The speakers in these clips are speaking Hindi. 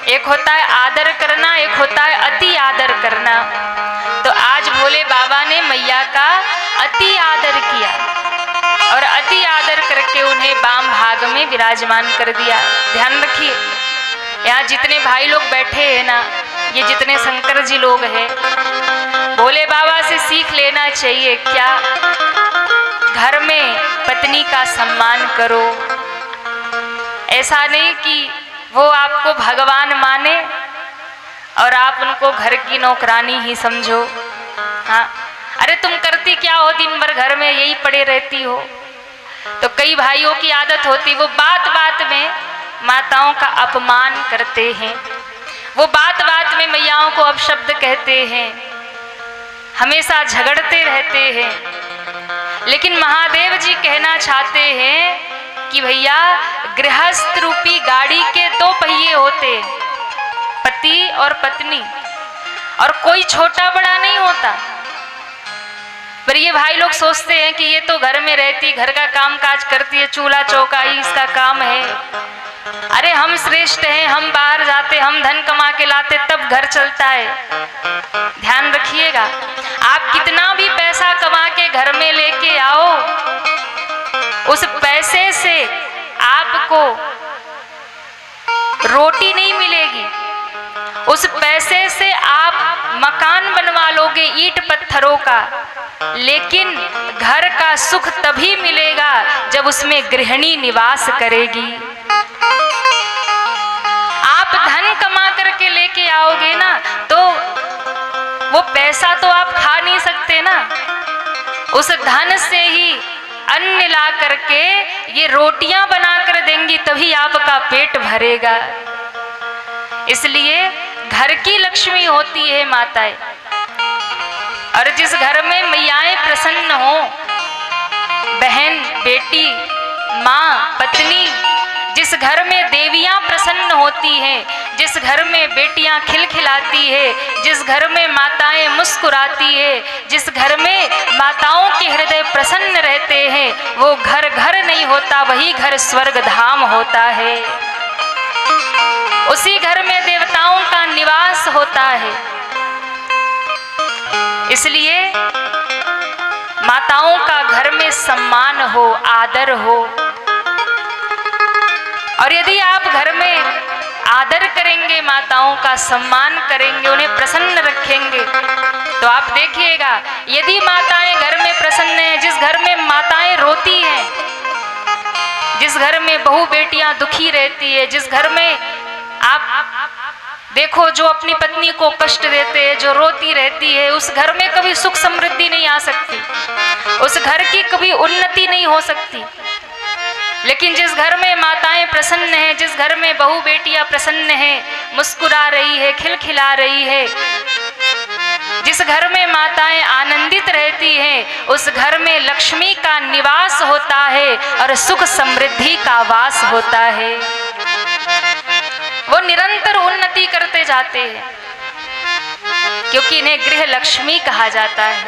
एक होता है आदर करना, एक होता है अति आदर करना। तो आज भोले बाबा ने मैया का अति आदर किया और अति आदर करके उन्हें वाम भाग में विराजमान कर दिया। ध्यान रखिए, यहाँ जितने भाई लोग बैठे हैं ना, ये जितने शंकर जी लोग हैं, भोले बाबा से सीख लेना चाहिए। क्या घर में पत्नी का सम्मान करो, ऐसा नहीं कि वो आपको भगवान माने और आप उनको घर की नौकरानी ही समझो। हाँ, अरे तुम करती क्या हो, दिन भर घर में यही पड़े रहती हो। तो कई भाइयों की आदत होती, वो बात बात में माताओं का अपमान करते हैं, वो बात बात में मैयाओं को अपशब्द कहते हैं, हमेशा झगड़ते रहते हैं। लेकिन महादेव जी कहना चाहते हैं कि भैया गृहस्थ रूपी गाड़ी के दो पहिए होते, पति और पत्नी, और कोई छोटा बड़ा नहीं होता। पर ये भाई लोग सोचते हैं कि ये तो घर में रहती, घर का काम काज करती है, चूल्हा चौका ही इसका काम है। अरे हम श्रेष्ठ हैं, हम बाहर जाते, हम धन कमा के लाते, तब घर चलता है। ध्यान रखिएगा, आप कितना भी पैसा कमा के घर में लेके आओ, उस पैसे से आपको रोटी नहीं मिलेगी। उस पैसे से आप मकान बनवा लोगे ईंट पत्थरों का, लेकिन घर का सुख तभी मिलेगा जब उसमें गृहिणी निवास करेगी। आप धन कमा करके लेके आओगे ना, तो वो पैसा तो आप खा नहीं सकते ना, उस धन से ही अन्न ला करके ये रोटियां बना कर देंगी, तभी आपका पेट भरेगा। इसलिए घर की लक्ष्मी होती है माताएं, और जिस घर में मैयाएं प्रसन्न हो, बहन, बेटी, माँ, पत्नी, जिस घर में देवियां प्रसन्न होती हैं, जिस घर में बेटियां खिलखिलाती है, जिस घर में माताएं मुस्कुराती है, जिस घर में माताओं के हृदय प्रसन्न रहते हैं, वो घर घर नहीं होता, वही घर स्वर्ग धाम होता है। उसी घर में देवताओं का निवास होता है। इसलिए माताओं का घर में सम्मान हो, आदर हो। और यदि आप घर में आदर करेंगे, माताओं का सम्मान करेंगे, उन्हें प्रसन्न रखेंगे, तो आप देखिएगा, यदि माताएं घर में प्रसन्न हैं, जिस घर में माताएं रोती हैं, जिस घर में बहू बेटियां दुखी रहती है, जिस घर में आप देखो जो अपनी पत्नी को कष्ट देते हैं, जो रोती रहती है, उस घर में कभी सुख समृद्धि नहीं आ सकती, उस घर की कभी उन्नति नहीं हो सकती। लेकिन जिस घर में माताएं प्रसन्न हैं, जिस घर में बहू बेटियां प्रसन्न हैं, मुस्कुरा रही है, खिलखिला रही है, जिस घर में माताएं आनंदित रहती हैं, उस घर में लक्ष्मी का निवास होता है और सुख समृद्धि का वास होता है। वो निरंतर उन्नति करते जाते हैं, क्योंकि इन्हें गृह लक्ष्मी कहा जाता है।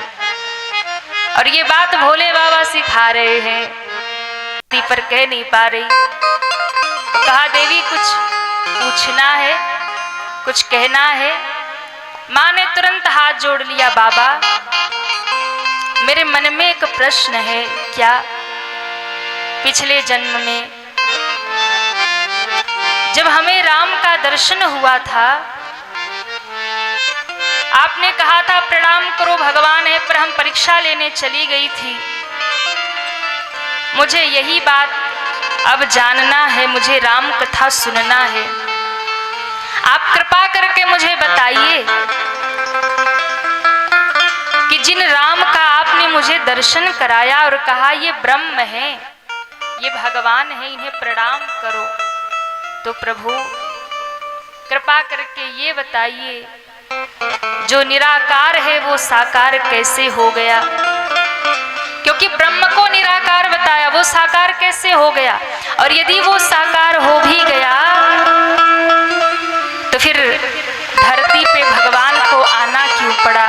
और ये बात भोले बाबा सिखा रहे हैं, पर कह नहीं पा रही, तो कहा देवी कुछ पूछना है, कुछ कहना है। माँ ने तुरंत हाथ जोड़ लिया, बाबा मेरे मन में एक प्रश्न है। क्या? पिछले जन्म में जब हमें राम का दर्शन हुआ था, आपने कहा था प्रणाम करो भगवान है, पर हम परीक्षा लेने चली गई थी। मुझे यही बात अब जानना है, मुझे राम कथा सुनना है। आप कृपा करके मुझे बताइए कि जिन राम का आपने मुझे दर्शन कराया और कहा ये ब्रह्म है, ये भगवान है, इन्हें प्रणाम करो, तो प्रभु कृपा करके ये बताइए जो निराकार है वो साकार कैसे हो गया? क्योंकि ब्रह्म को निराकार बताया, वो साकार कैसे हो गया? और यदि वो साकार हो भी गया तो फिर धरती पे भगवान को आना क्यों पड़ा?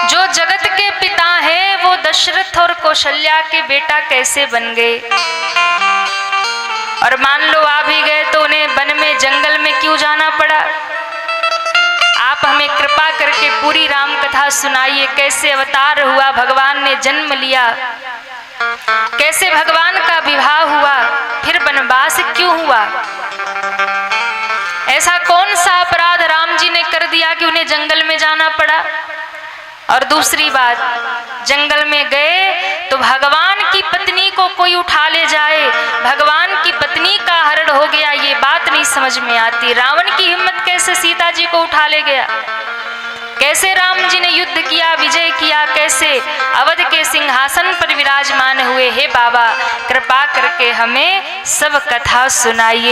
जो जगत के पिता हैं वो दशरथ और कौशल्या के बेटा कैसे बन गए? और मान लो आ भी गए तो उन्हें वन में जंगल में में क्यों जाना पड़ा? आप हमें कृपा करके पूरी राम कथा सुनाइए। कैसे अवतार हुआ, भगवान ने जन्म लिया, कैसे भगवान का विवाह हुआ, फिर वनवास क्यों हुआ? ऐसा कौन सा अपराध राम जी ने कर दिया कि उन्हें जंगल में जाना पड़ा? और दूसरी बात, जंगल में गए तो भगवान की पत्नी को कोई उठा ले जाए, भगवान की पत्नी का हरण हो गया, ये बात नहीं समझ में आती। रावण की हिम्मत कैसे सीता जी को उठा ले गया? कैसे राम जी ने युद्ध किया, विजय किया, कैसे अवध के सिंहासन पर विराजमान हुए? हे बाबा, कृपा करके हमें सब कथा सुनाइए।